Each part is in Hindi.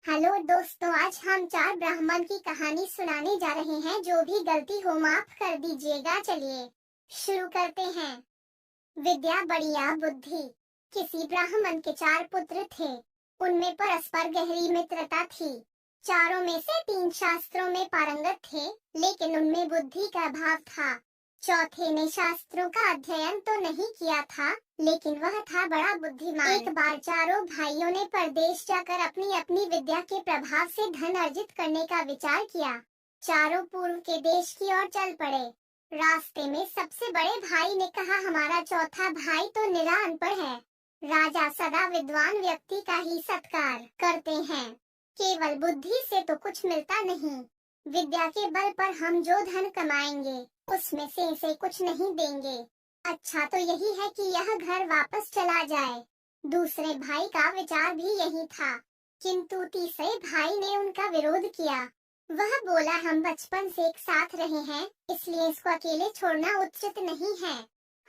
हेलो दोस्तों, आज हम चार ब्राह्मण की कहानी सुनाने जा रहे हैं। जो भी गलती हो माफ कर दीजिएगा। चलिए शुरू करते हैं। विद्या बढ़िया बुद्धि। किसी ब्राह्मण के चार पुत्र थे। उनमें परस्पर गहरी मित्रता थी। चारों में से तीन शास्त्रों में पारंगत थे, लेकिन उनमें बुद्धि का अभाव था। चौथे ने शास्त्रों का अध्ययन तो नहीं किया था, लेकिन वह था बड़ा बुद्धिमान। एक बार चारों भाइयों ने परदेश जाकर अपनी अपनी विद्या के प्रभाव से धन अर्जित करने का विचार किया। चारों पूर्व के देश की ओर चल पड़े। रास्ते में सबसे बड़े भाई ने कहा, हमारा चौथा भाई तो निरा अनपढ़ है। राजा सदा विद्वान व्यक्ति का ही सत्कार करते हैं, केवल बुद्धि से तो कुछ मिलता नहीं। विद्या के बल पर हम जो धन कमाएंगे, उसमें से इसे कुछ नहीं देंगे। अच्छा तो यही है कि यह घर वापस चला जाए। दूसरे भाई का विचार भी यही था, किंतु तीसरे भाई ने उनका विरोध किया। वह बोला, हम बचपन से एक साथ रहे हैं, इसलिए इसको अकेले छोड़ना उचित नहीं है।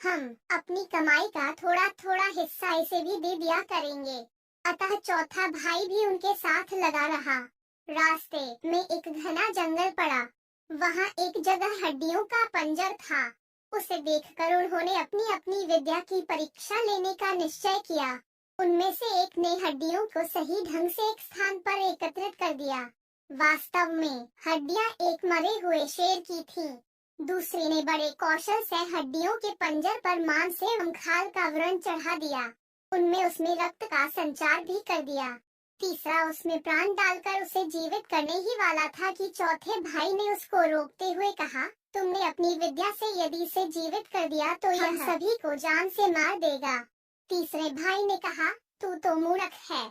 हम अपनी कमाई का थोड़ा थोड़ा हिस्सा इसे भी दे दिया करेंगे। अतः चौथा भाई भी उनके साथ लगा रहा। रास्ते में एक घना जंगल पड़ा। वहाँ एक जगह हड्डियों का पंजर था। उसे देखकर उन्होंने अपनी अपनी विद्या की परीक्षा लेने का निश्चय किया। उनमें से एक ने हड्डियों को सही ढंग से एक स्थान पर एकत्रित कर दिया। वास्तव में हड्डियां एक मरे हुए शेर की थीं। दूसरे ने बड़े कौशल से हड्डियों के पंजर पर मांस एवं खाल का व्रण चढ़ा दिया। उनमें उसमें रक्त का संचार भी कर दिया। तीसरा उसमें प्राण डालकर उसे जीवित करने ही वाला था कि चौथे भाई ने उसको रोकते हुए कहा, तुमने अपनी विद्या से यदि इसे जीवित कर दिया तो यह सभी को जान से मार देगा। तीसरे भाई ने कहा, तू तो मूर्ख है।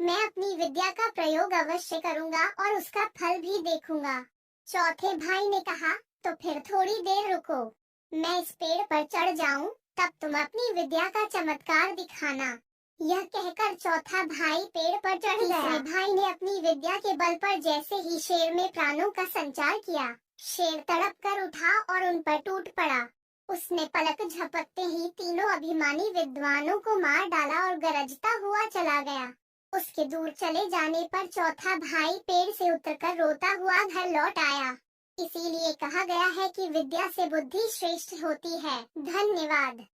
मैं अपनी विद्या का प्रयोग अवश्य करूंगा और उसका फल भी देखूंगा। चौथे भाई ने कहा, तो फिर थोड़ी देर रुको, मैं इस पेड़ पर चढ़ जाऊं, तब तुम अपनी विद्या का चमत्कार दिखाना। यह कहकर चौथा भाई पेड़ पर चढ़ गया। तीसरे भाई ने अपनी विद्या के बल पर जैसे ही शेर में प्राणों का संचार किया, शेर तड़प कर उठा और उन पर टूट पड़ा। उसने पलक झपकते ही तीनों अभिमानी विद्वानों को मार डाला और गरजता हुआ चला गया। उसके दूर चले जाने पर चौथा भाई पेड़ से उतरकर रोता हुआ घर लौट आया। इसीलिए कहा गया है कि विद्या से बुद्धि श्रेष्ठ होती है। धन्यवाद।